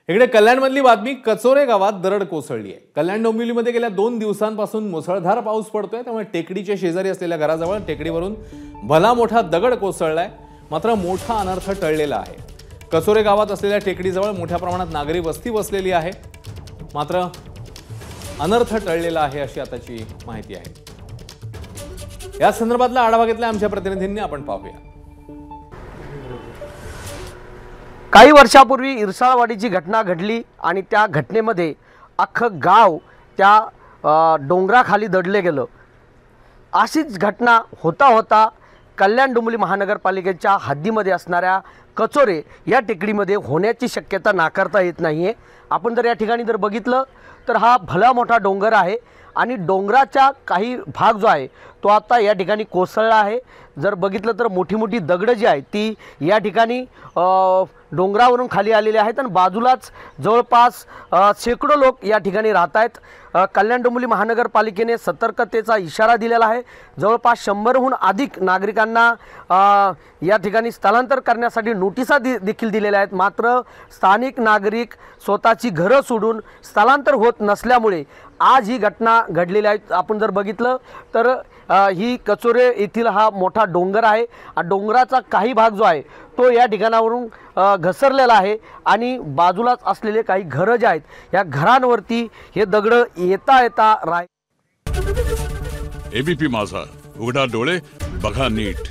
इकडे कल्याणमधली बातमी, कचोरे गावात दरड कोसळली आहे। कल्याण डोंबिवलीमध्ये गेल्या 2 दिवसांपासून मुसळधार पाऊस पडतोय, त्यामुळे टेकडीच्या शेजारी असलेल्या घराजवळ टेकडीवरून भला मोठा दगड कोसळलाय। मात्र मोठा अनर्थ टळलेला आहे। कचोरे गावात असलेल्या टेकडीजवळ मोठ्या प्रमाणात नागरी वस्ती वसलेली आहे, मात्र अनर्थ टळलेला आहे अशी आताची माहिती आहे। या संदर्भातला आढावा घेतला आमच्या प्रतिनिधींनी, आपण पाहूया। काही वर्षापूर्वी इरसाळवाडीची घटना घडली आणि त्या घटनेमध्ये अख्खं गाव त्या डोंगराखाली दडले गेलं। अशीच घटना होता कल्याण डोंबिवली महानगरपालिकेच्या हद्दीमध्ये असणाऱ्या कचोरे या टेकडीमध्ये होण्याची शक्यता नाकारता येत नाहीये। आपण जर या ठिकाणी जर बघितलं तर हा भला मोठा डोंगर आहे आणि डोंगराचा काही भाग जो आहे तो आता या ठिकाणी कोसळला आहे। जर बघितलं तर मोठी मोठी दगड जी आहेत ती या ठिकाणी डोंगरावरून खाली आलेले आहेत आणि बाजूलाच जवळपास शेकडो लोक या ठिकाणी राहत आहेत। कल्याण डोंबिवली महानगरपालिकेने सतर्कतेचा इशारा दिलेला आहे। जवळपास 100हून अधिक नागरिकांना या ठिकाणी स्थलांतर करण्यासाठी नोटिसा देखील दिलेल्या आहेत। मात्र स्थानिक नागरिक स्वतःची घरं सोडून स्थलांतर होत नसल्यामुळे आज ही घटना घडलेली आहे। आपण जर बघितलं तर ही कचोरे येथील हा मोठा डोंगर आहे। डोंगराचा काही भाग जो आहे तो या ठिकाणावरून घसरलेला आहे आणि बाजूलाच असलेले काही घरं जे आहेत या घरांवरती हे दगड येता एबीपी माझा, उघडा डोळे बघा नीट।